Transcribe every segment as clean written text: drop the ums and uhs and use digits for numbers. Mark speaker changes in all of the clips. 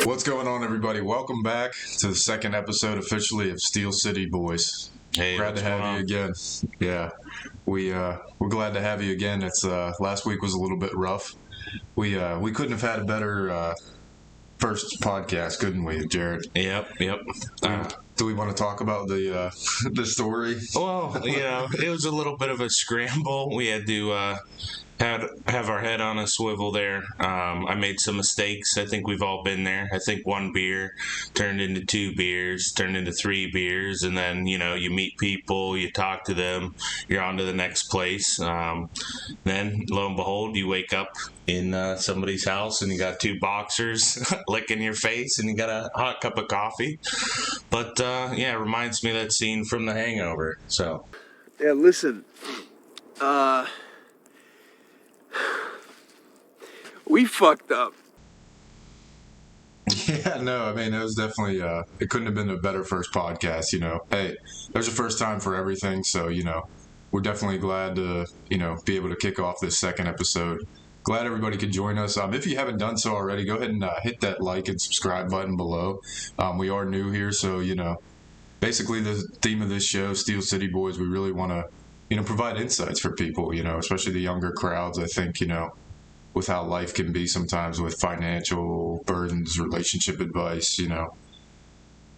Speaker 1: What's going on, everybody? Welcome back to the second episode officially of Steel City Boys.
Speaker 2: Hey,
Speaker 1: glad to have you again. Yeah, we're glad to have you again. It's last week was a little bit rough. We couldn't have had a better first podcast, couldn't we, Jared?
Speaker 2: Yep.
Speaker 1: Do we want to talk about the the story?
Speaker 2: Well, it was a little bit of a scramble. We had to have our head on a swivel there. I made some mistakes. I think we've all been there. I think one beer turned into 2 beers, turned into 3 beers, and then, you meet people, you talk to them, you're on to the next place. Then, lo and behold, you wake up in somebody's house and you got 2 boxers licking your face and you got a hot cup of coffee. But, it reminds me of that scene from The Hangover, so.
Speaker 3: Yeah, listen, we fucked up.
Speaker 1: Yeah, no, I mean, it was definitely, it couldn't have been a better first podcast, Hey, there's a first time for everything, so, we're definitely glad to, be able to kick off this second episode. Glad everybody could join us. If you haven't done so already, go ahead and hit that like and subscribe button below. We are new here, so, basically the theme of this show, Steel City Boys, we really want to, provide insights for people, especially the younger crowds. I think, with how life can be sometimes with financial burdens, relationship advice,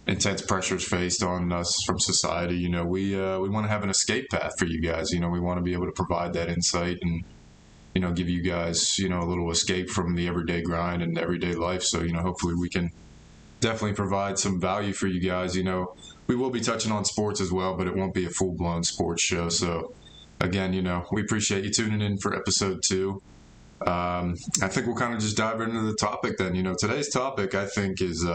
Speaker 1: intense pressures faced on us from society. We want to have an escape path for you guys. We want to be able to provide that insight and, give you guys, a little escape from the everyday grind and everyday life. So, hopefully we can definitely provide some value for you guys. We will be touching on sports as well, but it won't be a full-blown sports show. So, again, we appreciate you tuning in for episode 2. I think we'll kind of just dive into the topic then. Today's topic, I think, is,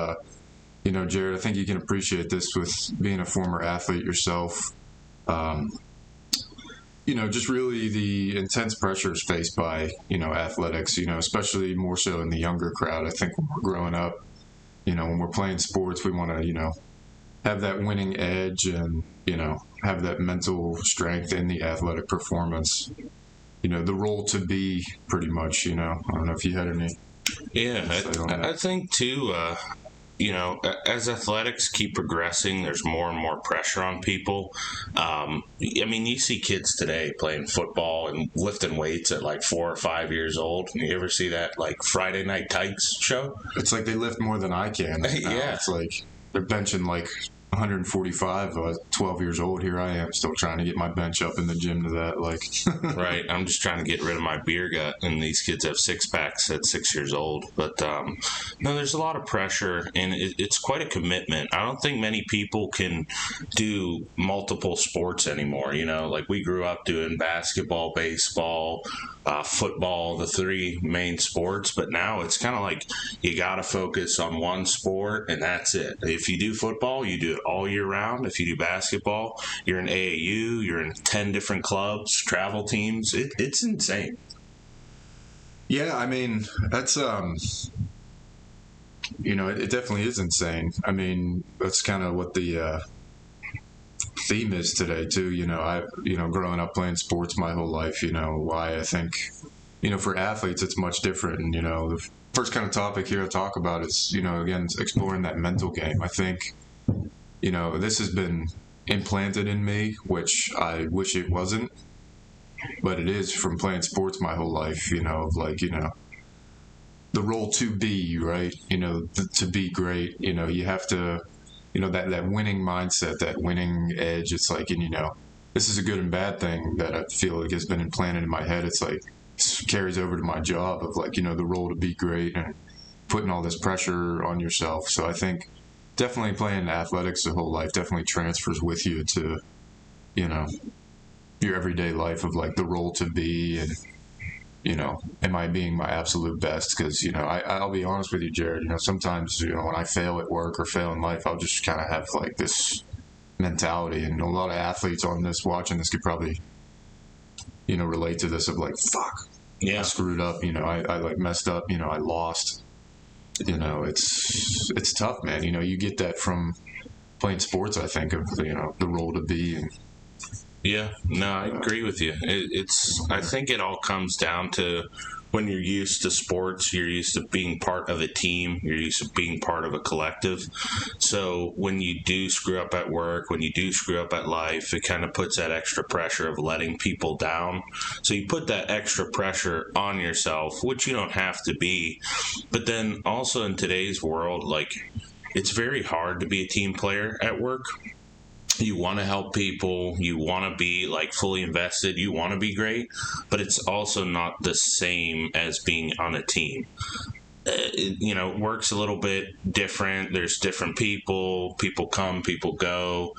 Speaker 1: Jared, I think you can appreciate this with being a former athlete yourself. Just really the intense pressures faced by, athletics, especially more so in the younger crowd. I think when we're growing up, when we're playing sports, we want to, have that winning edge and, have that mental strength in the athletic performance. The role to be, pretty much, I don't know if you had any.
Speaker 2: Yeah, I think, too, as athletics keep progressing, there's more and more pressure on people. You see kids today playing football and lifting weights at like 4 or 5 years old. You ever see that, like, Friday Night Tykes show?
Speaker 1: It's like they lift more than I can.
Speaker 2: Yeah.
Speaker 1: It's like they're benching, like, 145, 12 years old. Here I am still trying to get my bench up in the gym to that.
Speaker 2: Right. I'm just trying to get rid of my beer gut, and these kids have 6-packs at 6 years old. But no, there's a lot of pressure, and it's quite a commitment. I don't think many people can do multiple sports anymore. Like we grew up doing basketball, baseball, football, the 3 main sports, but now it's kind of like you got to focus on one sport and that's it. If you do football, you do it all year round. If you do basketball, you're in AAU, you're in 10 different clubs, travel teams. It's insane.
Speaker 1: Yeah, I mean, that's, it definitely is insane. I mean, that's kind of what the theme is today too. I've growing up playing sports my whole life, why I think for athletes it's much different. And the first kind of topic here to talk about is again, exploring that mental game. I think this has been implanted in me, which I wish it wasn't, but it is from playing sports my whole life. The role to be, right, to be great, you have to that winning mindset, that winning edge. It's like, and this is a good and bad thing that I feel like has been implanted in my head. It's like carries over to my job of like, the role to be great and putting all this pressure on yourself. So I think definitely playing athletics the whole life definitely transfers with you to, your everyday life of like the role to be and, am I being my absolute best? Because, I'll be honest with you, Jared, sometimes, when I fail at work or fail in life, I'll just kind of have like this mentality. And a lot of athletes on this, watching this could probably, relate to this of like, fuck,
Speaker 2: yeah,
Speaker 1: I screwed up, I like messed up, I lost. It's tough, man. You get that from playing sports, I think, of, the role to be. And,
Speaker 2: yeah, no, I agree with you. I think it all comes down to when you're used to sports, you're used to being part of a team, you're used to being part of a collective. So when you do screw up at work, when you do screw up at life, it kind of puts that extra pressure of letting people down. So you put that extra pressure on yourself, which you don't have to be. But then also in today's world, like, it's very hard to be a team player at work. You want to help people, you want to be like fully invested, you want to be great, but it's also not the same as being on a team. Work's a little bit different. There's different people come, people go,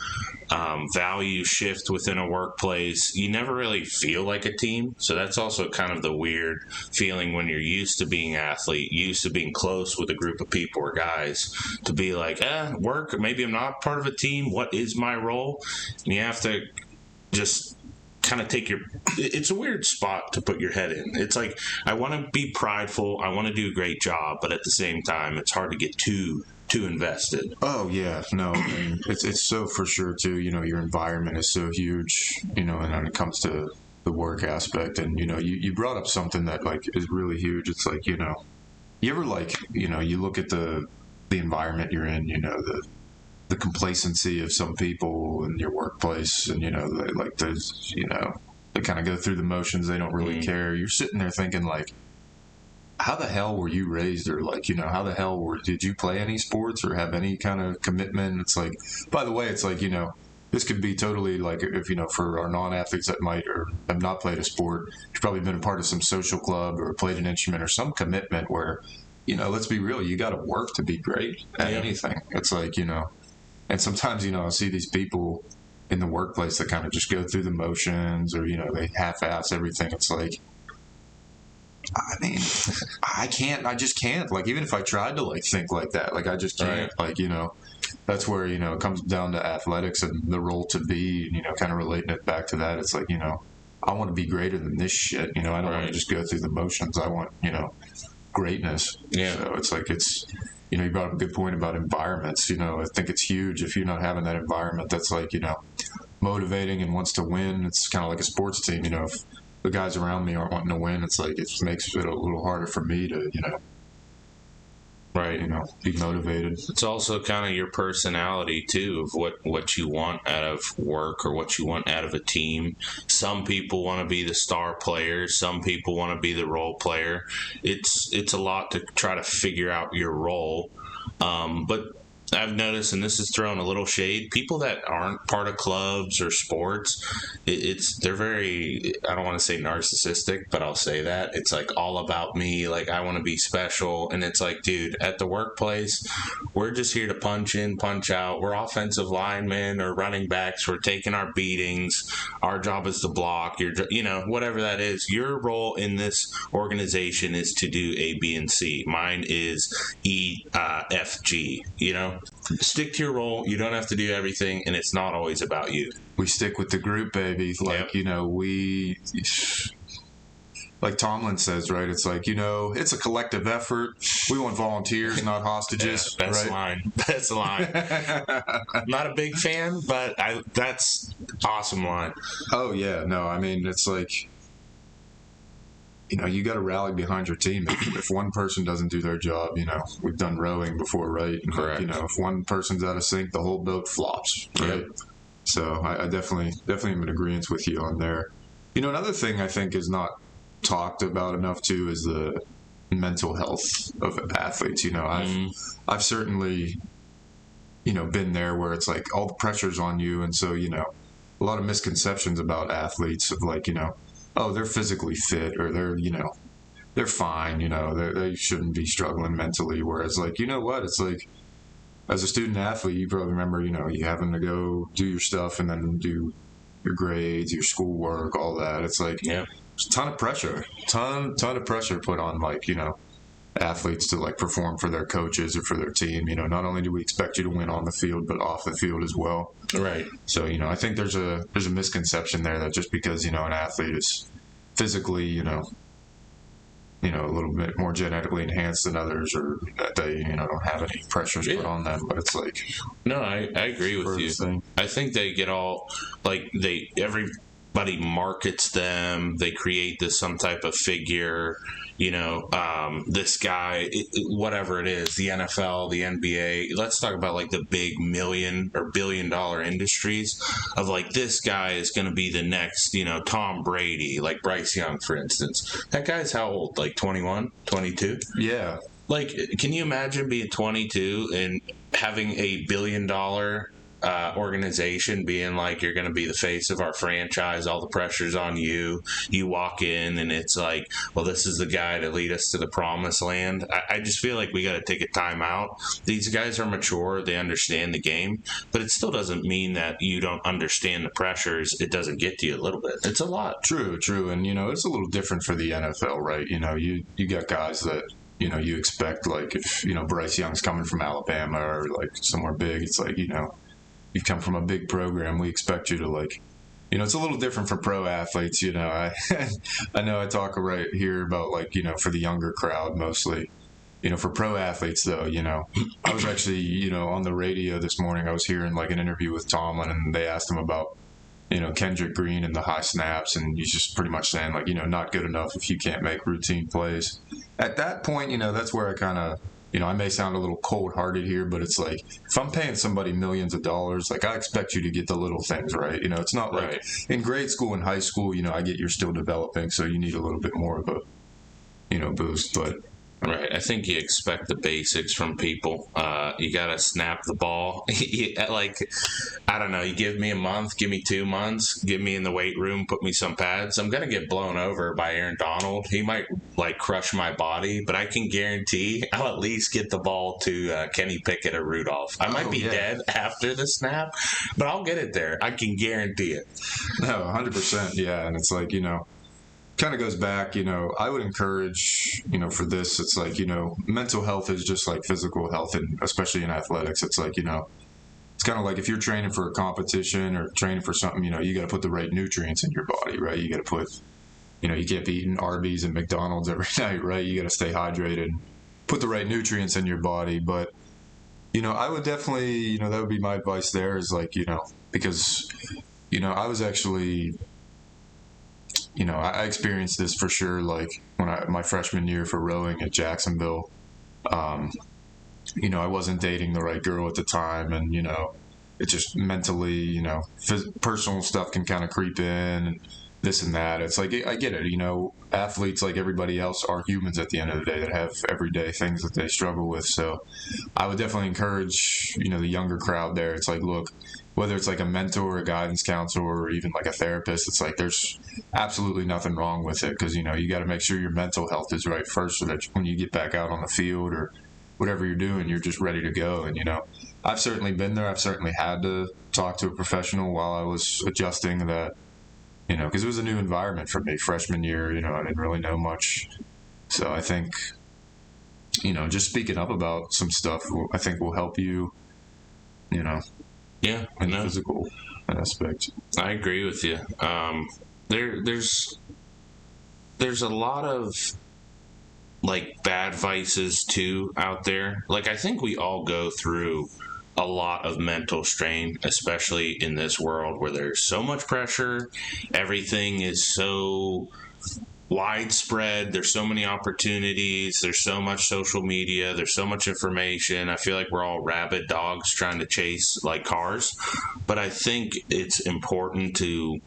Speaker 2: values shift within a workplace. You never really feel like a team. So that's also kind of the weird feeling when you're used to being an athlete, used to being close with a group of people or guys, to be like, work, maybe I'm not part of a team. What is my role? And you have to just kind of it's a weird spot to put your head in. It's like, I want to be prideful, I want to do a great job, but at the same time, it's hard to get too invested.
Speaker 1: Oh yeah, no, I mean, it's so for sure too. Your environment is so huge. And when it comes to the work aspect, and you brought up something that like is really huge. It's like you ever like you look at the environment you're in. The complacency of some people in your workplace, and they kind of go through the motions. They don't really care. You're sitting there thinking like, how the hell were you raised, or like how the hell did you play any sports or have any kind of commitment? It's like, by the way, it's like this could be totally like, if for our non-athletes that might or have not played a sport, you've probably been a part of some social club or played an instrument or some commitment where let's be real, you got to work to be great at anything. It's like and sometimes, I see these people in the workplace that kind of just go through the motions, or, they half-ass everything. It's like, I mean, I just can't. Like, even if I tried to, like, think like that, like, I just can't. Right. Like, that's where, it comes down to athletics and the role to be, kind of relating it back to that. It's like, I want to be greater than this shit. I don't want to just go through the motions. I want, greatness. Yeah. So it's like, you brought up a good point about environments. I think it's huge if you're not having that environment that's like, motivating and wants to win. It's kind of like a sports team. If the guys around me aren't wanting to win, it's like, it makes it a little harder for me to, be motivated.
Speaker 2: It's also kind of your personality too, of what you want out of work or what you want out of a team. Some people want to be the star player, some people want to be the role player. It's a lot to try to figure out your role, but I've noticed, and this is throwing a little shade, people that aren't part of clubs or sports, they're very, I don't want to say narcissistic, but I'll say that. It's like all about me, like I want to be special. And it's like, dude, at the workplace, we're just here to punch in, punch out. We're offensive linemen or running backs. We're taking our beatings. Our job is to block. Whatever that is. Your role in this organization is to do A, B, and C. Mine is E, F, G, Stick to your role. You don't have to do everything, and it's not always about you.
Speaker 1: We stick with the group, baby. Like, we, like Tomlin says, right? It's like, it's a collective effort. We want volunteers, not hostages.
Speaker 2: Yeah, best line. Best line. Not a big fan, but that's awesome line.
Speaker 1: Oh, yeah. No, I mean, it's like, you got to rally behind your team. If one person doesn't do their job, we've done rowing before, right?
Speaker 2: Correct.
Speaker 1: If one person's out of sync, the whole boat flops, right? Yep. So I definitely am in agreement with you on there. Another thing I think is not talked about enough too is the mental health of athletes. I've certainly, been there where it's like all the pressure's on you, and so a lot of misconceptions about athletes of like oh, they're physically fit, or they're fine, they shouldn't be struggling mentally. Whereas like, what? It's like, as a student athlete, you probably remember, you having to go do your stuff and then do your grades, your schoolwork, all that. It's like, there's a ton of pressure, ton of pressure put on like, athletes to like perform for their coaches or for their team. Not only do we expect you to win on the field, but off the field as well.
Speaker 2: Right.
Speaker 1: So, I think there's a misconception there that just because, an athlete is physically, a little bit more genetically enhanced than others, or that they, don't have any pressures put on them. But it's like,
Speaker 2: no, I agree with you.
Speaker 1: Thing.
Speaker 2: I think they get all like every but he markets them. They create this some type of figure, this guy, whatever it is, the NFL, the NBA. Let's talk about like the big $1 or $1 billion industries of like, this guy is going to be the next, Tom Brady, like Bryce Young, for instance. That guy's how old? Like 21, 22?
Speaker 1: Yeah.
Speaker 2: Like, can you imagine being 22 and having a $1 billion organization being like, you're going to be the face of our franchise, all the pressure's on you, you walk in and it's like, well, this is the guy to lead us to the promised land. I just feel like we got to take a time out. These guys are mature, they understand the game, but it still doesn't mean that you don't understand the pressures. It doesn't get to you a little bit. It's a lot.
Speaker 1: True. And it's a little different for the NFL, right? You got guys that you expect, like, if Bryce Young's coming from Alabama or like somewhere big, it's like, you come from a big program, we expect you to, like, it's a little different for pro athletes. I know I talk right here about, like, for the younger crowd mostly. For pro athletes, though, I was actually, on the radio this morning, I was hearing like an interview with Tomlin, and they asked him about, Kendrick Green and the high snaps, and he's just pretty much saying, like, not good enough if you can't make routine plays. At that point, that's where I kind of, I may sound a little cold-hearted here, but it's like, if I'm paying somebody millions of dollars, like, I expect you to get the little things right. It's not like in grade school and high school, I get you're still developing, so you need a little bit more of a, boost. But
Speaker 2: right, I think you expect the basics from people. You gotta snap the ball. Like, I don't know. You give me a month, give me 2 months, give me in the weight room, put me some pads. I'm gonna get blown over by Aaron Donald. He might like crush my body, but I can guarantee I'll at least get the ball to Kenny Pickett or Rudolph. I might be dead after the snap, but I'll get it there. I can guarantee it.
Speaker 1: No, 100%. Yeah, and it's like kind of goes back, I would encourage, for this, it's like, mental health is just like physical health, and especially in athletics, it's like, it's kind of like if you're training for a competition or training for something, you got to put the right nutrients in your body, right? You got to put, you can't be eating Arby's and McDonald's every night, right? You got to stay hydrated, put the right nutrients in your body. But, I would definitely, that would be my advice there, is like, because, I was actually, I experienced this for sure, like when my freshman year for rowing at Jacksonville. I wasn't dating the right girl at the time, and it just mentally, personal stuff can kind of creep in, and this and that. It's like, I get it, athletes, like everybody else, are humans at the end of the day that have everyday things that they struggle with. So I would definitely encourage, the younger crowd there. It's like, look, whether it's like a mentor, a guidance counselor, or even like a therapist, it's like there's absolutely nothing wrong with it, because you got to make sure your mental health is right first, so that when you get back out on the field or whatever you're doing, you're just ready to go. And I've certainly been there. I've certainly had to talk to a professional while I was adjusting that, because it was a new environment for me freshman year. I didn't really know much, so I think just speaking up about some stuff, I think will help you,
Speaker 2: Yeah,
Speaker 1: in the physical aspect.
Speaker 2: I agree with you. There's a lot of like bad vices too out there. Like, I think we all go through a lot of mental strain, especially in this world where there's so much pressure. Everything is so widespread. There's so many opportunities. There's so much social media. There's so much information. I feel like we're all rabid dogs trying to chase like cars. But I think it's important to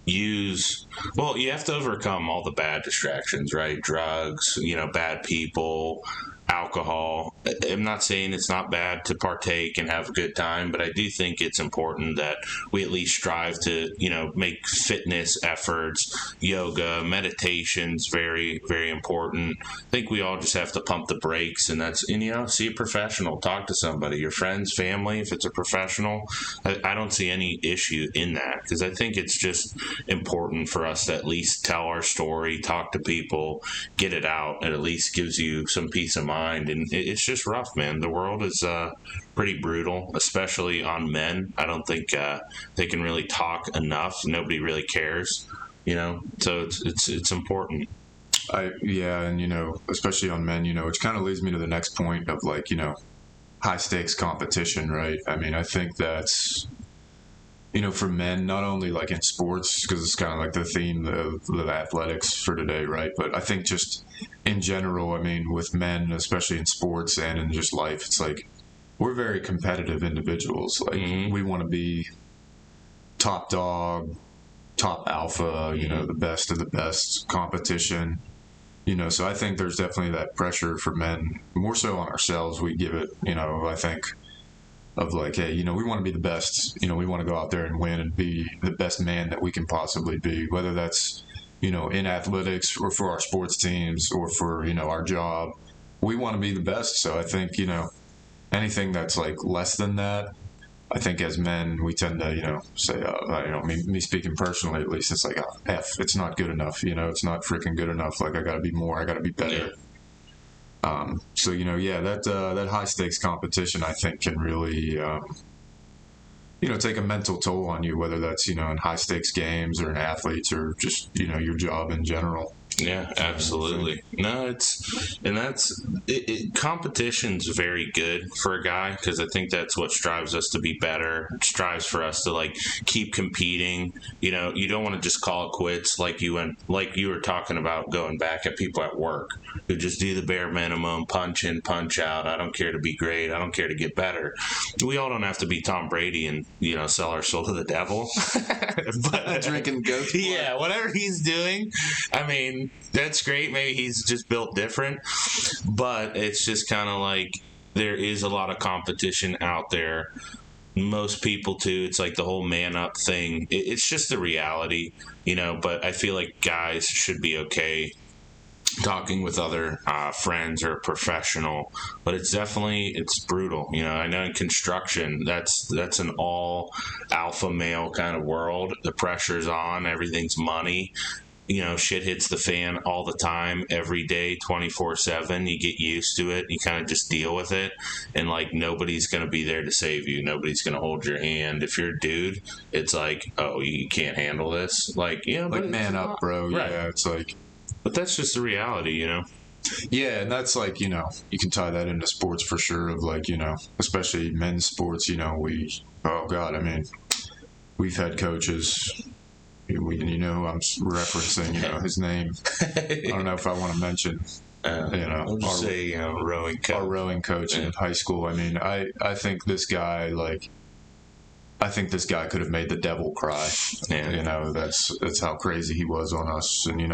Speaker 2: you have to overcome all the bad distractions, right? Drugs, bad people, alcohol. I'm not saying it's not bad to partake and have a good time, but I do think it's important that we at least strive to, make fitness efforts, yoga, meditation's very, very important. I think we all just have to pump the brakes, and that's, see a professional, talk to somebody, your friends, family, if it's a professional. I don't see any issue in that, because I think it's just important for us to at least tell our story, talk to people, get it out. It at least gives you some peace of mind. And it's just rough, man. The world is pretty brutal, especially on men. I don't think they can really talk enough. Nobody really cares, so it's important.
Speaker 1: And especially on men, which kind of leads me to the next point of like, high stakes competition, right? I mean, I think that's, for men, not only like in sports, because it's kind of like the theme of athletics for today, right? But I think just in general, I mean, with men, especially in sports and in just life, it's like we're very competitive individuals. Like we want to be top dog, top alpha, the best of the best competition. So I think there's definitely that pressure for men, more so on ourselves. We give it, I think, of like, hey, we want to be the best. We want to go out there and win and be the best man that we can possibly be, whether that's, in athletics or for our sports teams or for, our job. We want to be the best. So I think, anything that's like less than that, I think as men, we tend to, say, me speaking personally, at least, it's like, F, it's not good enough. It's not freaking good enough. Like, I got to be more, I got to be better. So, that high stakes competition, I think, can really, take a mental toll on you, whether that's, in high stakes games or in athletes or just, your job in general.
Speaker 2: Yeah, absolutely. No, competition's very good for a guy, because I think that's what strives us to be better. It strives for us to like keep competing. You don't want to just call it quits, like you were talking about going back at people at work who just do the bare minimum, punch in, punch out. I don't care to be great. I don't care to get better. We all don't have to be Tom Brady and sell our soul to the devil. But
Speaker 1: drinking goat.
Speaker 2: Yeah, whatever he's doing. I mean, that's great. Maybe he's just built different, but it's just kind of like there is a lot of competition out there. Most people too. It's like the whole man up thing. It's just the reality, but I feel like guys should be okay talking with other friends or a professional, but it's brutal. I know in construction, that's an all alpha male kind of world. The pressure's on, everything's money. Shit hits the fan all the time, every day, 24/7. You get used to it. You kind of just deal with it. And like, nobody's going to be there to save you. Nobody's going to hold your hand. If you're a dude, it's like, oh, you can't handle this. Like,
Speaker 1: like, man up, bro.
Speaker 2: Right.
Speaker 1: Yeah, it's like.
Speaker 2: But that's just the reality,
Speaker 1: Yeah, and that's like, you can tie that into sports for sure, of like, especially men's sports, oh God, I mean, we've had coaches, I'm referencing, his name. I don't know if I want to mention,
Speaker 2: I'll just say, rowing coach.
Speaker 1: Our rowing coach in high school. I mean, I think this guy, could have made the devil cry.
Speaker 2: Yeah.
Speaker 1: That's how crazy he was on us. And,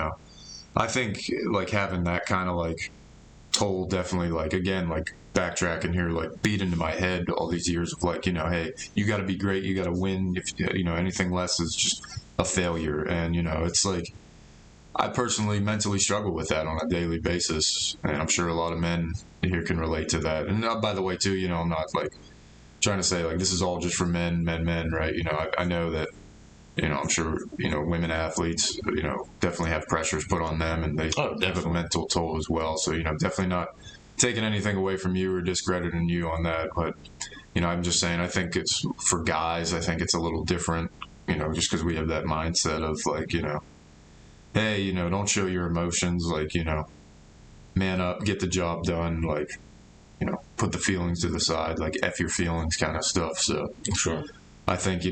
Speaker 1: I think like having that kind of like toll definitely, like, again, like backtracking here, like beat into my head all these years of like, hey, you got to be great, you got to win. If anything less is just a failure. And it's like, I personally mentally struggle with that on a daily basis, and I'm sure a lot of men here can relate to that. And by the way too, I'm not like trying to say like this is all just for men, right? I know that I'm sure women athletes definitely have pressures put on them, and they have a mental toll as well. So definitely not taking anything away from you or discrediting you on that, but I'm just saying, I think it's for guys, I think it's a little different, just because we have that mindset of like, hey, don't show your emotions, like, man up, get the job done, like, put the feelings to the side, like F your feelings kind of stuff. So
Speaker 2: sure,
Speaker 1: I think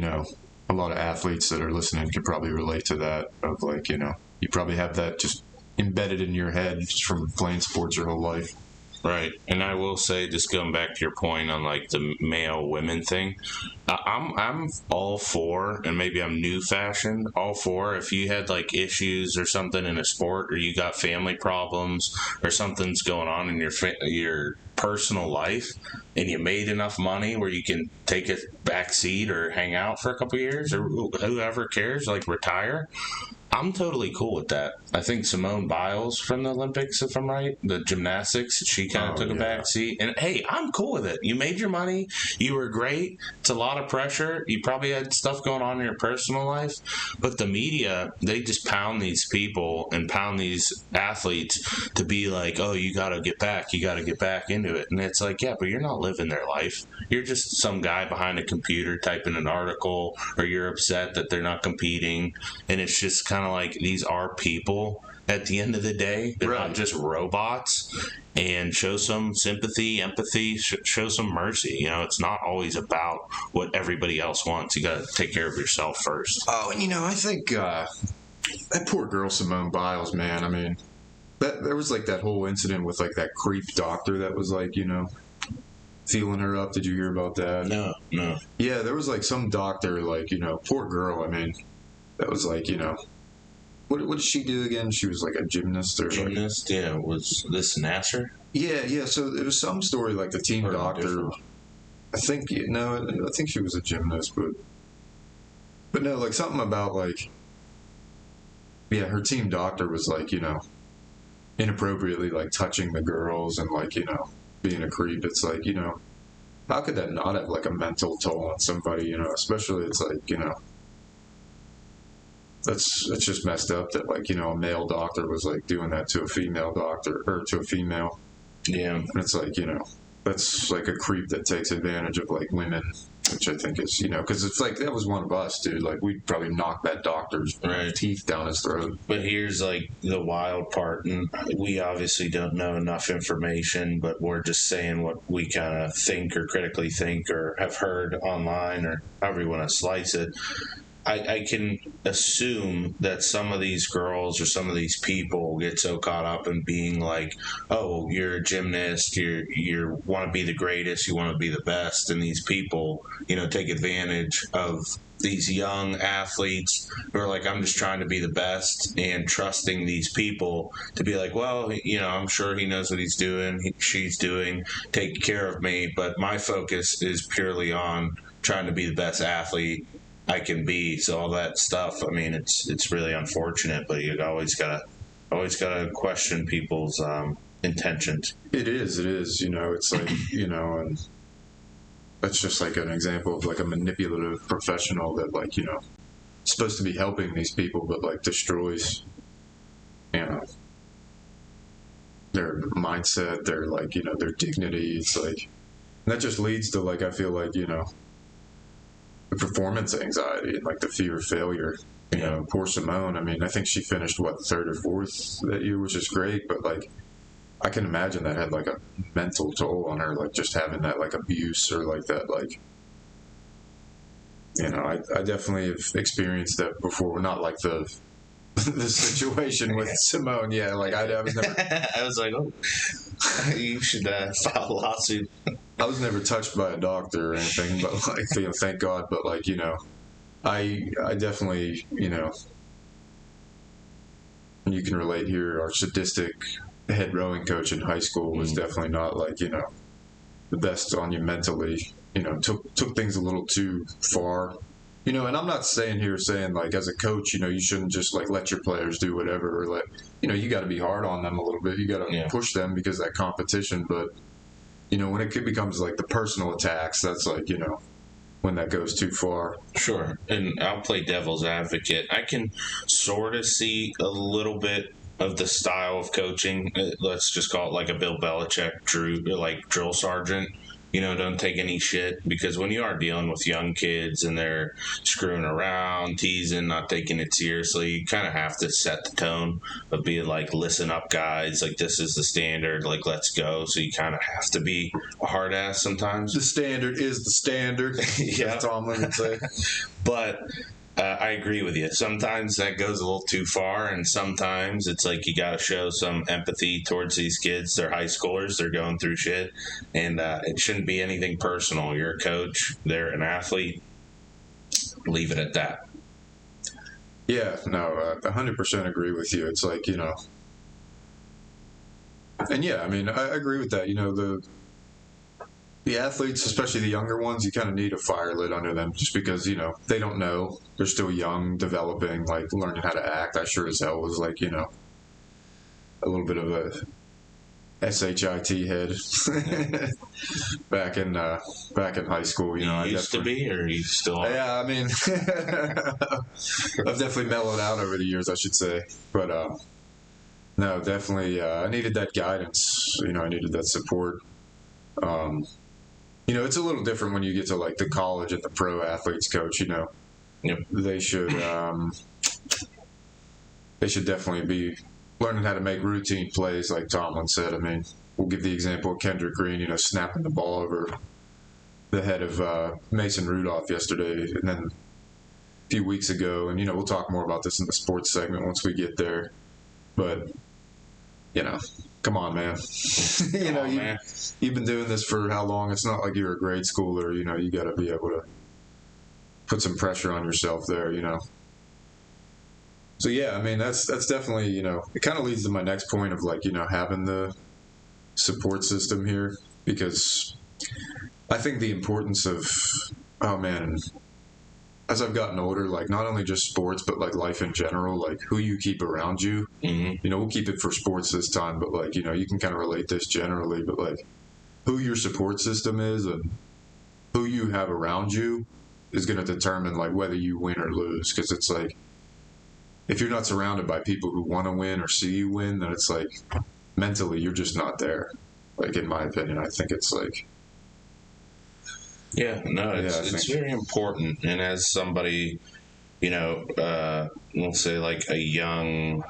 Speaker 1: a lot of athletes that are listening could probably relate to that, of like, you probably have that just embedded in your head just from playing sports your whole life.
Speaker 2: Right. And I will say, just going back to your point on like the male women thing, I'm all for, and maybe I'm new fashioned, all for, if you had like issues or something in a sport, or you got family problems or something's going on in your personal life, and you made enough money where you can take a back seat or hang out for a couple years, or whoever cares, like retire, I'm totally cool with that. I think Simone Biles from the Olympics, if I'm right, the gymnastics, she kind of took a back seat. And hey, I'm cool with it. You made your money. You were great. It's a lot of pressure. You probably had stuff going on in your personal life. But the media, they just pound these people and pound these athletes to be like, oh, you got to get back. You got to get back into it. And it's like, yeah, but you're not living their life. You're just some guy behind a computer typing an article, or you're upset that they're not competing. And it's just kind of like, these are people at the end of the day. They're not just robots. and show some sympathy, empathy, show some mercy. You know, it's not always about what everybody else wants. You got to take care of yourself first.
Speaker 1: Oh, and I think that poor girl Simone Biles, man. I mean, there was like that whole incident with like that creep doctor that was like, feeling her up. Did you hear about that?
Speaker 2: No.
Speaker 1: Yeah, there was like some doctor, like, poor girl. I mean, that was like, what did she do again? She was like a gymnast or
Speaker 2: Gymnast, yeah. Was this Nasser?
Speaker 1: Yeah. So it was some story like the team
Speaker 2: Or
Speaker 1: doctor.
Speaker 2: different?
Speaker 1: I think I think she was a gymnast, but no, like something about like, yeah, her team doctor was like, inappropriately like touching the girls and like, being a creep. It's like, how could that not have like a mental toll on somebody? Especially it's like, that's just messed up that like, a male doctor was like doing that to a female doctor or to a female.
Speaker 2: Yeah.
Speaker 1: And it's like, that's like a creep that takes advantage of like women, which I think is, because it's like that was one of us, dude. Like we'd probably knock that doctor's teeth down his throat.
Speaker 2: But here's like the wild part, and we obviously don't know enough information, but we're just saying what we kind of think or critically think or have heard online or however you want to slice it. I can assume that some of these girls or some of these people get so caught up in being like, oh, you're a gymnast, you want to be the greatest, you want to be the best, and these people, take advantage of these young athletes who are like, I'm just trying to be the best, and trusting these people to be like, well, I'm sure he knows what he's doing, she's doing, take care of me, but my focus is purely on trying to be the best athlete I can be. So all that stuff, I mean, it's really unfortunate, but you always gotta question people's intentions.
Speaker 1: It is, it's like, and that's just like an example of like a manipulative professional that like, supposed to be helping these people, but like destroys, their mindset, their like, their dignity. It's like, and that just leads to like, I feel like, the performance anxiety and like the fear of failure. Poor Simone. I mean, I think she finished third or fourth that year, which is great, but like I can imagine that had like a mental toll on her, like just having that like abuse or like that, like, I definitely have experienced that before. Not like the situation with Simone. Yeah, like I was never.
Speaker 2: I was like, oh, you should file a lawsuit.
Speaker 1: I was never touched by a doctor or anything, but like, thank God. But like, I definitely, you can relate here. Our sadistic head rowing coach in high school was definitely not like, the best on you mentally. Took things a little too far. And I'm not saying like as a coach, you shouldn't just like let your players do whatever, or you got to be hard on them a little bit. You got to push them because of that competition. But when it becomes like the personal attacks, that's like, when that goes too far.
Speaker 2: Sure. And I'll play devil's advocate. I can sort of see a little bit of the style of coaching. Let's just call it like a Bill Belichick drill sergeant. Don't take any shit, because when you are dealing with young kids and they're screwing around, teasing, not taking it seriously, you kind of have to set the tone of being like, listen up, guys, like this is the standard, like let's go. So you kind of have to be a hard ass sometimes.
Speaker 1: The standard is the standard.
Speaker 2: Yeah,
Speaker 1: Tomlin would say.
Speaker 2: But I agree with you. Sometimes that goes a little too far, and sometimes it's like you got to show some empathy towards these kids. They're high schoolers. They're going through shit, and it shouldn't be anything personal. You're a coach. They're an athlete. Leave it at that.
Speaker 1: Yeah, no, 100% agree with you. It's like, and yeah, I mean, I agree with that. The athletes, especially the younger ones, you kind of need a fire lit under them just because, they don't know. They're still young, developing, like learning how to act. I sure as hell was like, a little bit of a SHIT head back in high school.
Speaker 2: You used to be, or you still are?
Speaker 1: Yeah, I mean, I've definitely mellowed out over the years, I should say. But no, definitely, I needed that guidance. I needed that support. It's a little different when you get to like the college and the pro athletes coach,
Speaker 2: Yep.
Speaker 1: They should definitely be learning how to make routine plays, like Tomlin said. I mean, we'll give the example of Kendrick Green, you know, snapping the ball over the head of Mason Rudolph yesterday, and then a few weeks ago, and, you know, we'll talk more about this in the sports segment once we get there, but, you know, come on, man. You know, you've been doing this for how long? It's not like you're a grade schooler, you know, you got to be able to put some pressure on yourself there, you know. So, yeah, I mean, that's definitely, you know, it kind of leads to my next point of, like, you know, having the support system here, because I think the importance of, oh, man, as I've gotten older, like, not only just sports, but, like, life in general, like, who you keep around you.
Speaker 2: Mm-hmm.
Speaker 1: You know, we'll keep it for sports this time, but, like, you know, you can kind of relate this generally, but, like, who your support system is and who you have around you is going to determine, like, whether you win or lose, because it's, like, if you're not surrounded by people who want to win or see you win, then it's, like, mentally you're just not there. Like, in my opinion, I think it's, like,
Speaker 2: yeah, no, it's very important. And as somebody, you know, we'll say like a young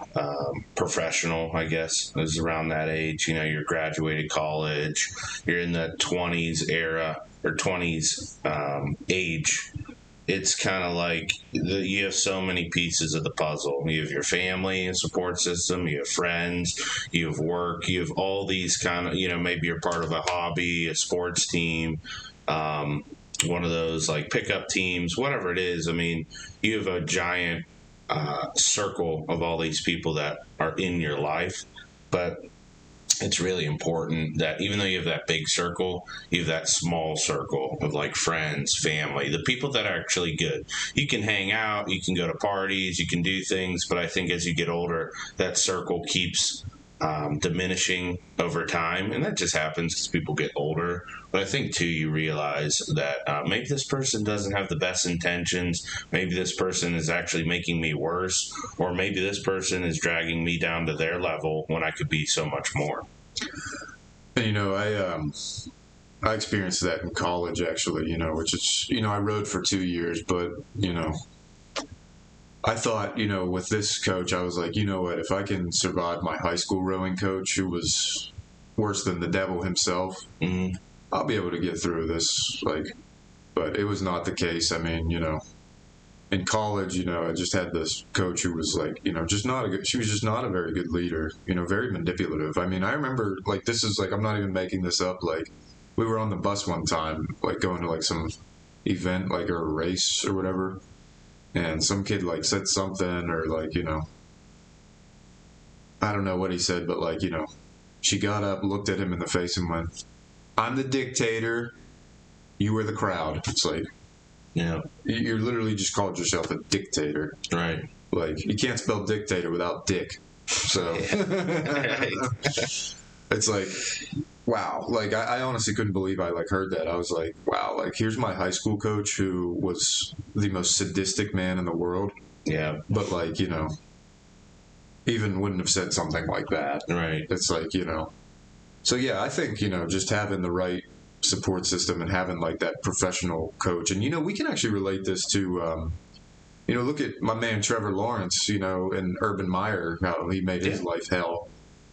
Speaker 2: professional, I guess, is around that age, you know, you're graduated college, you're in the 20s era or 20s age. It's kind of like you have so many pieces of the puzzle. You have your family and support system, you have friends, you have work, you have all these kind of, you know, maybe you're part of a hobby, a sports team, one of those like pickup teams, whatever it is. I mean, you have a giant circle of all these people that are in your life, but it's really important that even though you have that big circle, you have that small circle of like friends, family, the people that are actually good. You can hang out, you can go to parties, you can do things, but I think as you get older, that circle keeps diminishing over time, and that just happens because people get older. But I think too, you realize that maybe this person doesn't have the best intentions. Maybe this person is actually making me worse, or maybe this person is dragging me down to their level when I could be so much more.
Speaker 1: and, you know, I experienced that in college, actually, you know, which is, you know, I rode for 2 years, but, you know, I thought, you know, with this coach, I was like, you know what, if I can survive my high school rowing coach, who was worse than the devil himself,
Speaker 2: Mm-hmm.
Speaker 1: I'll be able to get through this. Like, but it was not the case. I mean, you know, in college, you know, I just had this coach who was like, you know, just not a good, she was just not a very good leader, you know, very manipulative. I mean, I remember, like, this is like, I'm not even making this up. Like, we were on the bus one time, like, going to like some event, like, or a race or whatever. And some kid like said something, or like, you know, I don't know what he said, but like, you know, she got up, looked at him in the face and went, "I'm the dictator, you are the crowd." It's like,
Speaker 2: Yeah,
Speaker 1: you're literally just called yourself a dictator.
Speaker 2: right.
Speaker 1: Like, you can't spell dictator without dick. So it's like, wow. Like, I honestly couldn't believe I like heard that. I was like, wow, like, here's my high school coach who was the most sadistic man in the world,
Speaker 2: Yeah,
Speaker 1: but like, you know, even wouldn't have said something like that.
Speaker 2: right.
Speaker 1: It's like, you know, so yeah, I think, you know, just having the right support system and having like that professional coach, and, you know, we can actually relate this to, you know, look at my man Trevor Lawrence, you know, and Urban Meyer, how he made his life hell,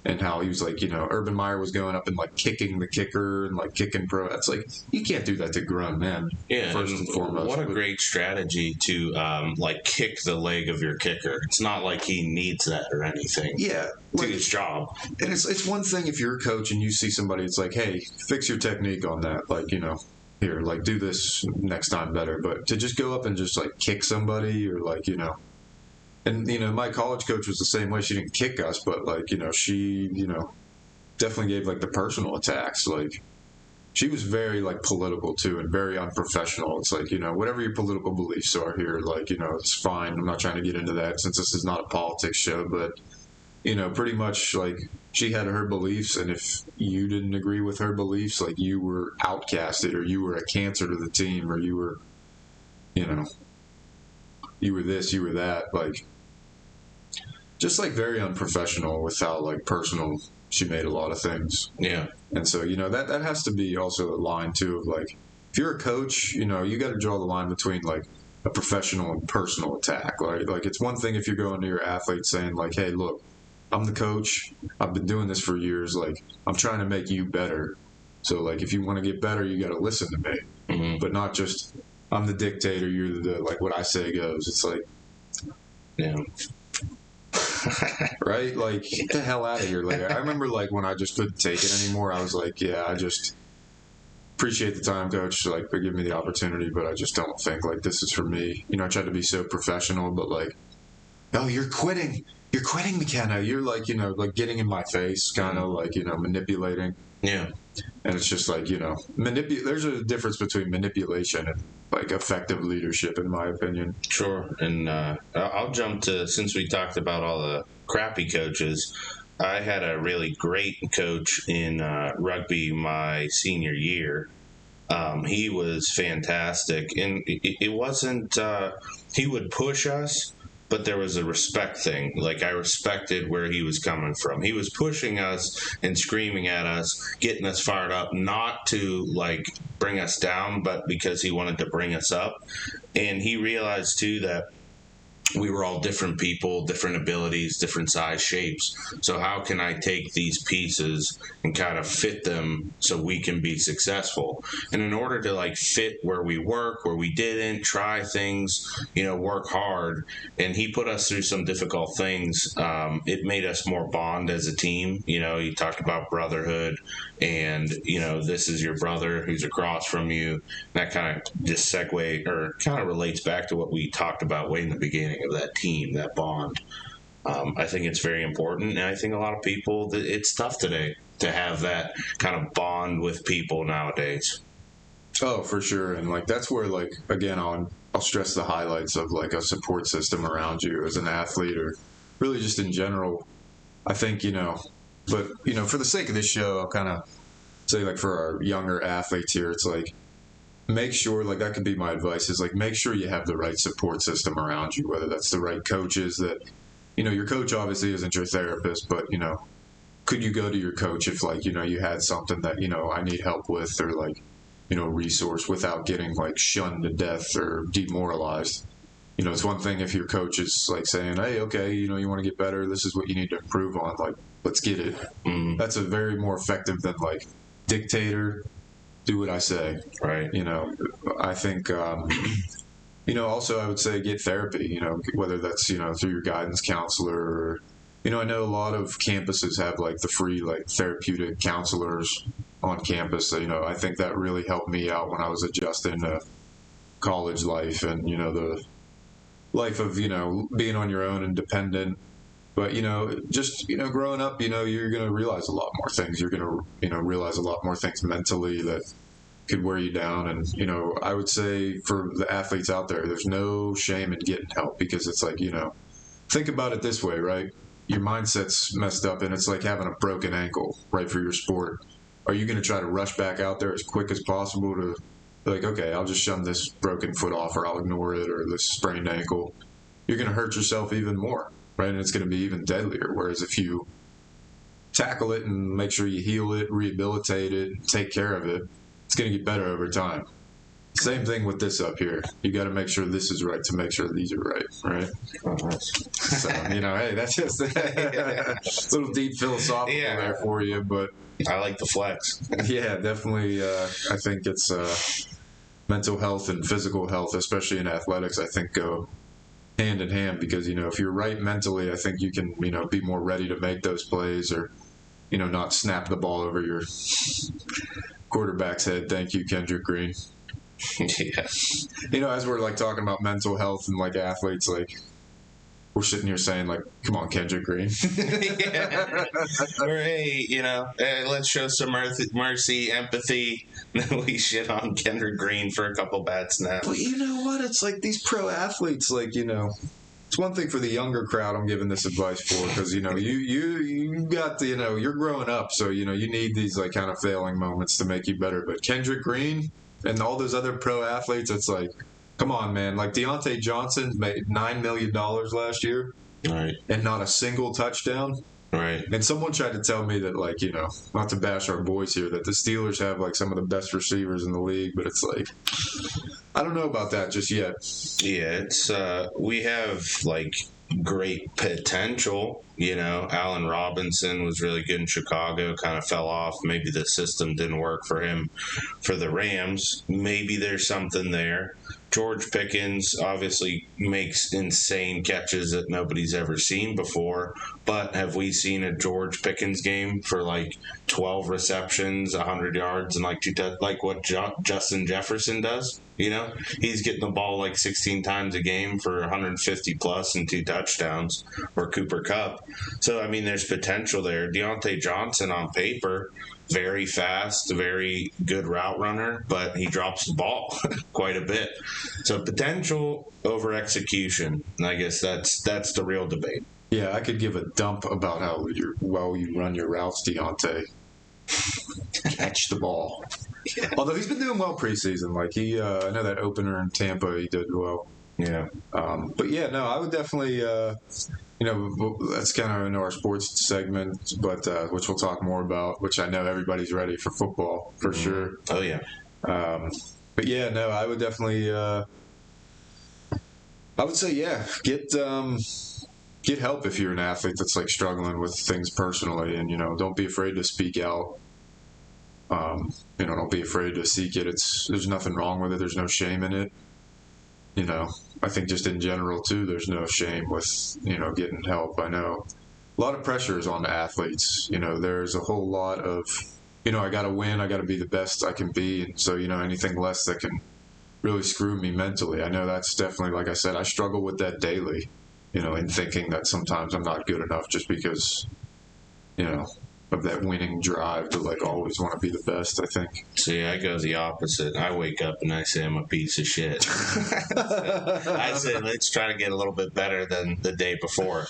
Speaker 1: and how he was like, you know, Urban Meyer was going up and like kicking the kicker and like kicking pro. That's like, you can't do that to grown men.
Speaker 2: Yeah,
Speaker 1: first and foremost.
Speaker 2: what a great strategy to like kick the leg of your kicker. It's not like he needs that or anything.
Speaker 1: Yeah,
Speaker 2: Do
Speaker 1: like,
Speaker 2: his job.
Speaker 1: and it's one thing if you're a coach and you see somebody, it's like, hey, fix your technique on that. Like, you know, here, like, do this next time better. But to just go up and just like kick somebody, or like, you know, and, you know, my college coach was the same way. She didn't kick us, but like, you know, she, you know, definitely gave like the personal attacks. Like, she was very like political too, and very unprofessional. It's like, you know, whatever your political beliefs are here, like, you know, it's fine. I'm not trying to get into that since this is not a politics show, but, you know, pretty much like, she had her beliefs, and if you didn't agree with her beliefs, like, you were outcasted, or you were a cancer to the team, or you were, you know, you were this, you were that. Like, just like very unprofessional with how like personal she made a lot of things.
Speaker 2: Yeah,
Speaker 1: And so, you know, that has to be also a line too of like, if you're a coach, you know, you got to draw the line between like a professional and personal attack. Like it's one thing if you're going to your athlete saying like, hey, look, I'm the coach. I've been doing this for years. Like, I'm trying to make you better. So, like, if you want to get better, you got to listen to me.
Speaker 2: Mm-hmm.
Speaker 1: But not just, I'm the dictator, you're the, like, what I say goes. It's like,
Speaker 2: Yeah.
Speaker 1: right? Like, get the hell out of here. Like, I remember, like, when I just couldn't take it anymore, I was like, yeah, I just appreciate the time, coach, like, for giving me the opportunity, but I just don't think, like, this is for me. You know, I tried to be so professional, but, like, oh, you're quitting, McKenna. You're, like, you know, like, getting in my face, kind of, like, you know, manipulating.
Speaker 2: Yeah.
Speaker 1: And it's just like, you know, there's a difference between manipulation and, like, effective leadership, in my opinion.
Speaker 2: Sure. And I'll jump to, since we talked about all the crappy coaches, I had a really great coach in rugby my senior year. He was fantastic. And it wasn't, he would push us, but there was a respect thing. Like, I respected where he was coming from. He was pushing us and screaming at us, getting us fired up, not to, like, bring us down, but because he wanted to bring us up. And he realized, too, that we were all different people, different abilities, different size shapes. So how can I take these pieces and kind of fit them so we can be successful? And in order to, like, fit where we work, where we didn't, try things, you know, work hard. And he put us through some difficult things. It made us more bond as a team. You know, he talked about brotherhood and, you know, this is your brother who's across from you. That kind of just kind of relates back to what we talked about way in the beginning of that team, that bond. I think it's very important, and I think a lot of people, it's tough today to have that kind of bond with people nowadays.
Speaker 1: Oh, for sure. And, like, that's where, like, again, I'll stress the highlights of, like, a support system around you as an athlete, or really just in general. I think, you know, but, you know, for the sake of this show, I'll kind of say, like, for our younger athletes here, it's like, make sure, like, that could be my advice, is, like, make sure you have the right support system around you, whether that's the right coaches that, you know, your coach obviously isn't your therapist, but, you know, could you go to your coach if, like, you know, you had something that, you know, I need help with, or, like, you know, resource, without getting, like, shunned to death or demoralized. You know, it's one thing if your coach is, like, saying, hey, okay, you know, you want to get better, this is what you need to improve on, like, let's get it. That's a very more effective than, like, dictator, do what I say.
Speaker 2: Right.
Speaker 1: You know, I think, you know, also I would say get therapy, you know, whether that's, you know, through your guidance counselor, or, you know, I know a lot of campuses have, like, the free, like, therapeutic counselors on campus. So, you know, I think that really helped me out when I was adjusting to college life and, you know, the life of, you know, being on your own and dependent. But, you know, just, you know, growing up, you know, you're going to realize a lot more things. You're going to, you know, realize a lot more things mentally that could wear you down. And, you know, I would say for the athletes out there, there's no shame in getting help, because it's like, you know, think about it this way, right? Your mindset's messed up, and it's like having a broken ankle, right, for your sport. Are you going to try to rush back out there as quick as possible to, like, okay, I'll just shun this broken foot off, or I'll ignore it, or this sprained ankle? You're going to hurt yourself even more. Right, and it's going to be even deadlier. Whereas if you tackle it and make sure you heal it, rehabilitate it, take care of it, it's going to get better over time. Same thing with this up here. You got to make sure this is right to make sure these are right, right?
Speaker 2: Oh, nice.
Speaker 1: So, you know, hey, that's just a little deep philosophical there for you, but
Speaker 2: I like the flex.
Speaker 1: Yeah, definitely. I think it's mental health and physical health, especially in athletics, I think go hand in hand, because, you know, if you're right mentally, I think you can, you know, be more ready to make those plays, or, you know, not snap the ball over your quarterback's head. Thank you, Kendrick Green.
Speaker 2: Yeah.
Speaker 1: You know, as we're, like, talking about mental health and, like, athletes, like, we're sitting here saying, like, come on, Kendrick Green.
Speaker 2: Yeah. Or, hey, you know, let's show some mercy, empathy. Then we shit on Kendrick Green for a couple bad snaps.
Speaker 1: But you know what? It's like these pro athletes, like, you know, it's one thing for the younger crowd I'm giving this advice for, because, you know, you got the, you know, you're growing up, so, you know, you need these, like, kind of failing moments to make you better. But Kendrick Green and all those other pro athletes, it's like, come on, man. Like, Deontay Johnson made $9 million last year,
Speaker 2: right,
Speaker 1: and not a single touchdown.
Speaker 2: Right.
Speaker 1: And someone tried to tell me that, like, you know, not to bash our boys here, that the Steelers have, like, some of the best receivers in the league, but it's like, I don't know about that just yet.
Speaker 2: Yeah, it's we have, like, great potential. Allen Robinson was really good in Chicago, kind of fell off. Maybe the system didn't work for him for the Rams. Maybe there's something there. George Pickens obviously makes insane catches that nobody's ever seen before, but have we seen a George Pickens game for like 12 receptions, 100 yards, and like what Justin Jefferson does? He's getting the ball like 16 times a game for 150 plus and 2 touchdowns, or Cooper Kupp. So, there's potential there. Deontay Johnson on paper, very fast, very good route runner, but he drops the ball quite a bit. So potential over execution. And I guess that's the real debate.
Speaker 1: Yeah, I could give a dump about how well you run your routes, Deontay. Catch the ball. Yeah. Although he's been doing well preseason. Like I know that opener in Tampa, he did well.
Speaker 2: Yeah.
Speaker 1: But yeah, no, I would definitely, that's kind of in our sports segment, but which we'll talk more about, which I know everybody's ready for football for sure.
Speaker 2: Oh yeah.
Speaker 1: But yeah, no, I would definitely, I would say, yeah, get help if you're an athlete that's like struggling with things personally, and don't be afraid to speak out. Don't be afraid to seek it. There's nothing wrong with it. There's no shame in it. I think just in general too, there's no shame with getting help. I know a lot of pressure is on the athletes. There's a whole lot of I got to win. I got to be the best I can be, and so anything less that can really screw me mentally. I know that's definitely, like I said, I struggle with that daily. In thinking that sometimes I'm not good enough just because of that winning drive to like always want to be the best, I think.
Speaker 2: See, I go the opposite. I wake up and I say I'm a piece of shit. I say let's try to get a little bit better than the day before.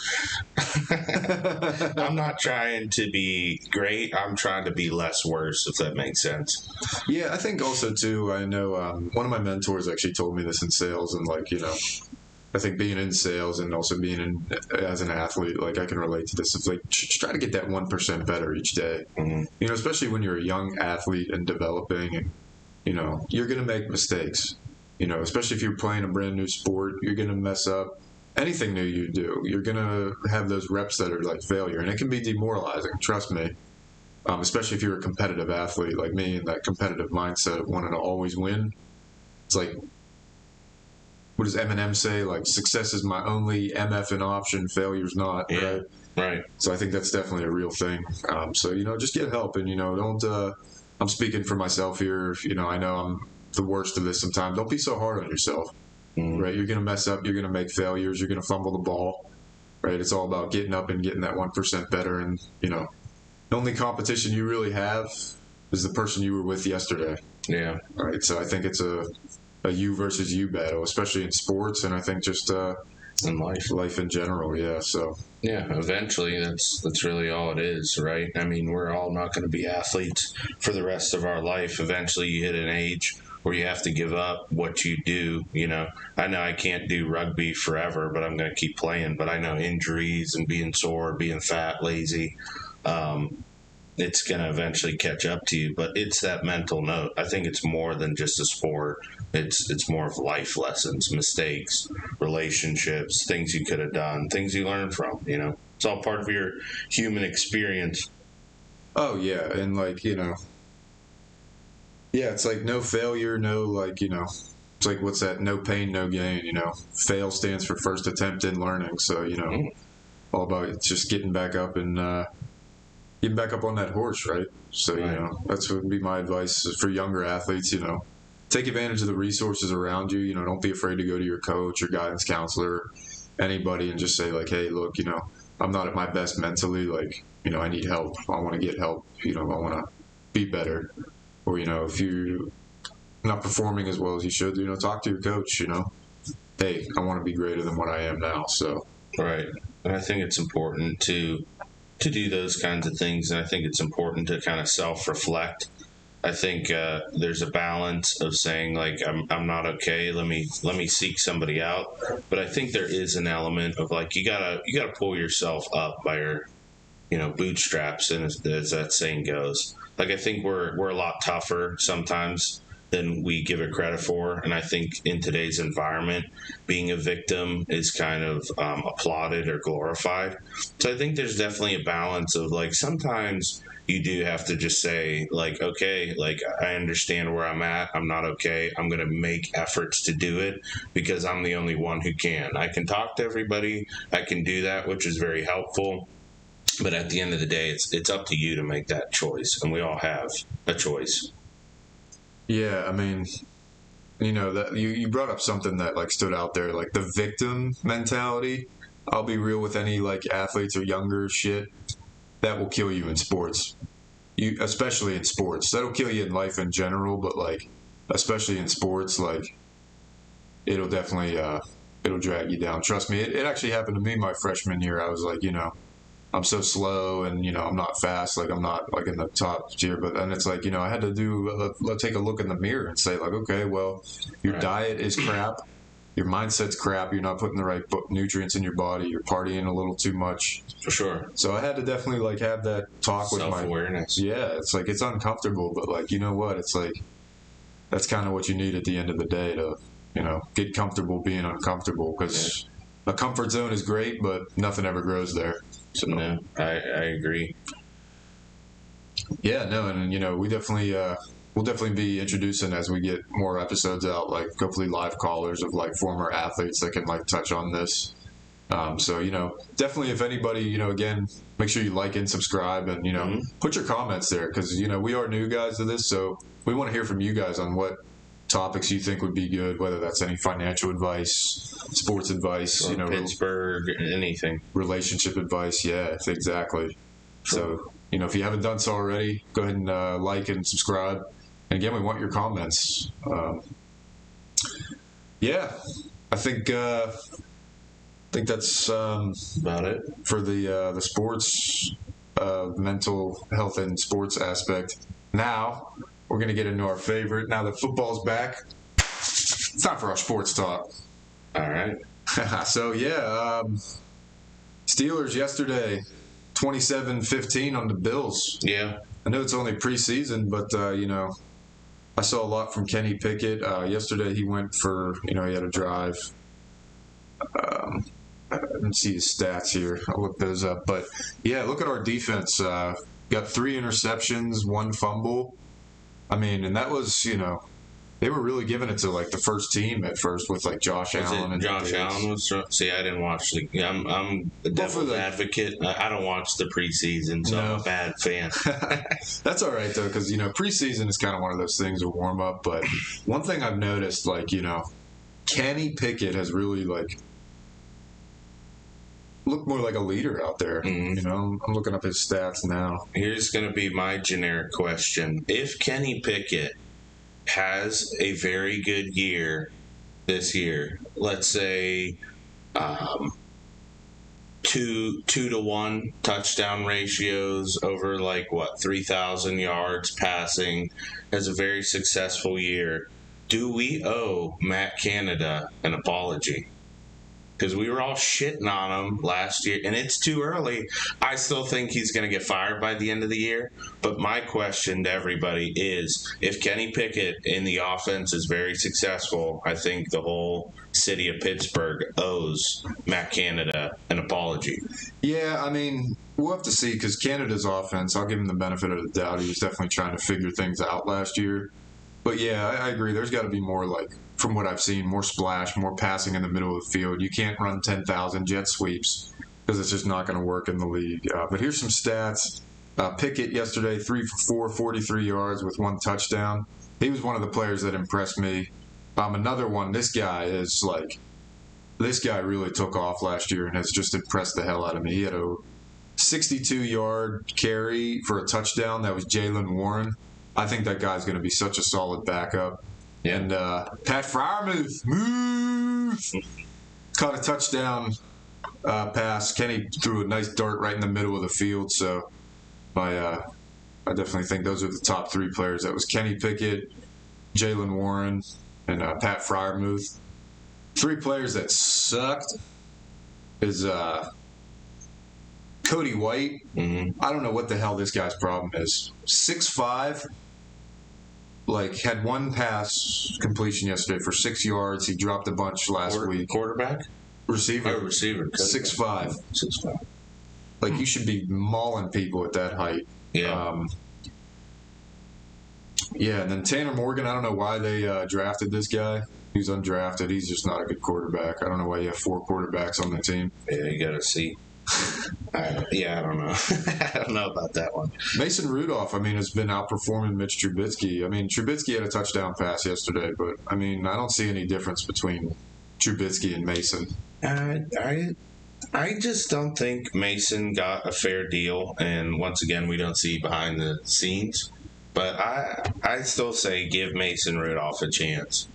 Speaker 2: I'm not trying to be great. I'm trying to be less worse, if that makes sense.
Speaker 1: Yeah, I think also too, I know one of my mentors actually told me this in sales, and I think being in sales and also being as an athlete, like I can relate to this. It's like just try to get that 1% better each day. Mm-hmm. Especially when you're a young athlete and developing, and you're gonna make mistakes. Especially if you're playing a brand new sport, you're gonna mess up. Anything new you do, you're gonna have those reps that are like failure, and it can be demoralizing. Trust me. Especially if you're a competitive athlete like me, and that competitive mindset of wanting to always win. It's like, what does Eminem say? Like, success is my only MF and option, failure's not.
Speaker 2: Yeah, right.
Speaker 1: So I think that's definitely a real thing. So just get help, and don't. I'm speaking for myself here. I know I'm the worst of this sometimes. Don't be so hard on yourself. Right? You're gonna mess up. You're gonna make failures. You're gonna fumble the ball. Right? It's all about getting up and getting that 1% better. And the only competition you really have is the person you were with yesterday.
Speaker 2: Yeah.
Speaker 1: Right. So I think it's a you versus you battle, especially in sports, and I think just
Speaker 2: in
Speaker 1: life in general. Yeah. So
Speaker 2: yeah, eventually that's really all it is, right? We're all not going to be athletes for the rest of our life. Eventually, you hit an age where you have to give up what you do. I know I can't do rugby forever, but I'm going to keep playing. But I know injuries and being sore, being fat, lazy. It's going to eventually catch up to you, but it's that mental note. I think it's more than just a sport. It's more of life lessons, mistakes, relationships, things you could have done, things you learn from, It's all part of your human experience.
Speaker 1: Oh, yeah. And yeah, it's like no failure, no it's like, what's that? No pain, no gain, Fail stands for first attempt in learning. So, all about just getting back up and, getting back up on that horse, right? So,
Speaker 2: right.
Speaker 1: That's what would be my advice for younger athletes, take advantage of the resources around you. Don't be afraid to go to your coach, your guidance counselor, anybody, and just say like, hey, look, I'm not at my best mentally. Like, I need help. I want to get help. I want to be better. Or, if you're not performing as well as you should, talk to your coach, hey, I want to be greater than what I am now. So.
Speaker 2: Right. And I think it's important to do those kinds of things. And I think it's important to kind of self-reflect. I think there's a balance of saying like, I'm not okay. Let me seek somebody out. But I think there is an element of like, you gotta pull yourself up by your, bootstraps. And as that saying goes, like, I think we're a lot tougher sometimes than we give it credit for. And I think in today's environment, being a victim is kind of applauded or glorified. So I think there's definitely a balance of like sometimes you do have to just say like, okay, like I understand where I'm at. I'm not okay. I'm going to make efforts to do it because I'm the only one who can. I can talk to everybody. I can do that, which is very helpful. But at the end of the day, it's up to you to make that choice, and we all have a choice.
Speaker 1: Yeah, I mean, that you brought up something that like stood out there, like the victim mentality. I'll be real with any like athletes or younger shit that will kill you in sports. Especially in sports. That'll kill you in life in general, but like especially in sports, like it'll definitely it'll drag you down. Trust me, it actually happened to me my freshman year. I was like, I'm so slow and, I'm not fast. Like, I'm not, like, in the top tier. But then it's like, I had to take a look in the mirror and say, like, okay, well, your diet is crap. Your mindset's crap. You're not putting the right nutrients in your body. You're partying a little too much.
Speaker 2: For sure.
Speaker 1: So I had to definitely, like, have that talk with
Speaker 2: self-awareness.
Speaker 1: Yeah, it's like, it's uncomfortable. But, like, you know what? It's like, that's kind of what you need at the end of the day to, get comfortable being uncomfortable. Because a comfort zone is great, but nothing ever grows there. So
Speaker 2: no, I agree.
Speaker 1: Yeah, no, and we definitely we'll definitely be introducing as we get more episodes out, like hopefully live callers of like former athletes that can like touch on this. So definitely if anybody again, make sure you like and subscribe and put your comments there because we are new guys to this, so we want to hear from you guys on what topics you think would be good, whether that's any financial advice, sports advice,
Speaker 2: or Pittsburgh, anything,
Speaker 1: relationship advice. Yeah, exactly. So if you haven't done so already, go ahead and like and subscribe. And again, we want your comments. Yeah, I think that's
Speaker 2: about it
Speaker 1: for the sports, mental health and sports aspect. Now we're going to get into our favorite. Now that football's back, it's time for our sports talk.
Speaker 2: All right.
Speaker 1: So, Steelers yesterday, 27-15 on the Bills.
Speaker 2: Yeah.
Speaker 1: I know it's only preseason, but, I saw a lot from Kenny Pickett. Yesterday he went for, he had a drive. I didn't see his stats here. I'll look those up. But, yeah, look at our defense. Got 3 interceptions, 1 fumble. I mean, and that was, they were really giving it to like the first team at first with like Josh Allen.
Speaker 2: Josh Allen was. See, I didn't watch I'm a devil's advocate. I don't watch the preseason, so I'm a bad fan.
Speaker 1: That's all right though, because preseason is kind of one of those things, a warm up. But one thing I've noticed, like Kenny Pickett has really like looked more like a leader out there.
Speaker 2: Mm-hmm.
Speaker 1: I'm looking up his stats now.
Speaker 2: Here's going to be my generic question: if Kenny Pickett has a very good year this year, let's say 2-to-1 touchdown ratios over 3,000 yards passing, has a very successful year, do we owe Matt Canada an apology? Because we were all shitting on him last year, and it's too early. I still think he's going to get fired by the end of the year. But my question to everybody is, if Kenny Pickett in the offense is very successful, I think the whole city of Pittsburgh owes Matt Canada an apology.
Speaker 1: Yeah, I mean, we'll have to see, because Canada's offense, I'll give him the benefit of the doubt. He was definitely trying to figure things out last year. But yeah, I agree. There's got to be more from what I've seen, more splash, more passing in the middle of the field. You can't run 10,000 jet sweeps because it's just not going to work in the league. But here's some stats. Pickett yesterday, 3 for 4, 43 yards with 1 touchdown. He was one of the players that impressed me. Another one, this guy really took off last year and has just impressed the hell out of me. He had a 62-yard carry for a touchdown. That was Jaylen Warren. I think that guy's going to be such a solid backup.
Speaker 2: Yeah.
Speaker 1: And Pat Freiermuth, caught a touchdown pass. Kenny threw a nice dart right in the middle of the field. So I definitely think those are the top 3 players. That was Kenny Pickett, Jaylen Warren, and Pat Freiermuth. 3 players that sucked is Cody White.
Speaker 2: Mm-hmm.
Speaker 1: I don't know what the hell this guy's problem is. 6'5", had one pass completion yesterday for 6 yards. He dropped a bunch last week.
Speaker 2: Quarterback?
Speaker 1: Receiver.
Speaker 2: Receiver.
Speaker 1: 6'5".
Speaker 2: 6'5".
Speaker 1: Like, you should be mauling people at that height.
Speaker 2: Yeah.
Speaker 1: And then Tanner Morgan, I don't know why they drafted this guy. He's undrafted. He's just not a good quarterback. I don't know why you have 4 quarterbacks on the team.
Speaker 2: Yeah, you got to see. I don't know. I don't know about that one.
Speaker 1: Mason Rudolph, has been outperforming Mitch Trubisky. Trubisky had a touchdown pass yesterday, but, I don't see any difference between Trubisky and Mason.
Speaker 2: I just don't think Mason got a fair deal, and once again, we don't see behind the scenes. But I still say give Mason Rudolph a chance.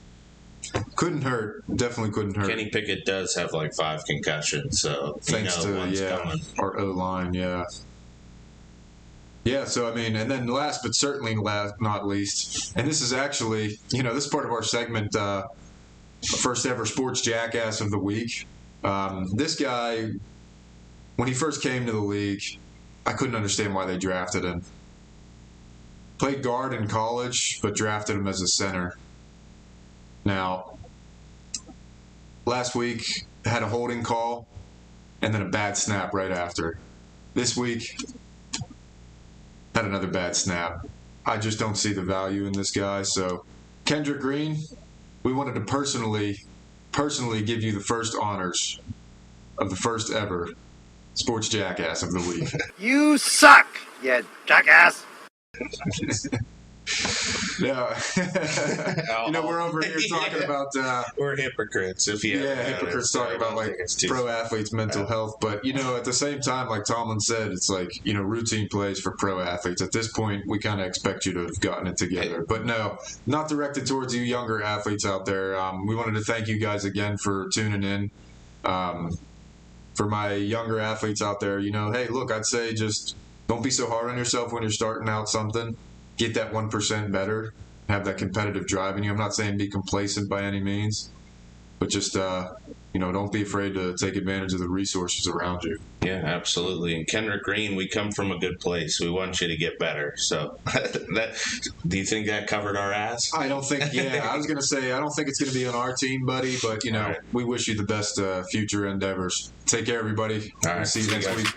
Speaker 1: Couldn't hurt. Definitely couldn't hurt.
Speaker 2: Kenny Pickett does have 5 concussions, so
Speaker 1: thanks to our O-line, Yeah, so and then last but certainly not least, and this is actually, this is part of our segment, first ever Sports Jackass of the Week. This guy, when he first came to the league, I couldn't understand why they drafted him. Played guard in college, but drafted him as a center. Now, last week had a holding call and then a bad snap right after. This week had another bad snap. I just don't see the value in this guy. So, Kendrick Green, we wanted to personally give you the first honors of the first ever Sports Jackass of the Week.
Speaker 3: You suck, you jackass.
Speaker 1: No. We're over here talking about
Speaker 2: we're hypocrites if you
Speaker 1: hypocrites talking about pro athletes' mental health, but at the same time, like Tomlin said, it's routine plays for pro athletes. At this point, we kind of expect you to have gotten it together, but no, not directed towards you younger athletes out there. We wanted to thank you guys again for tuning in. For my younger athletes out there, hey, look, I'd say just don't be so hard on yourself when you're starting out something. Get that 1% better, have that competitive drive in you. I'm not saying be complacent by any means, but just, don't be afraid to take advantage of the resources around you.
Speaker 2: Yeah, absolutely. And Kendrick Green, we come from a good place. We want you to get better. So, do you think that covered our ass?
Speaker 1: I don't think, I was going to say, I don't think it's going to be on our team, buddy, but,
Speaker 2: right.
Speaker 1: We wish you the best future endeavors. Take care, everybody.
Speaker 2: All right.
Speaker 1: See you next week.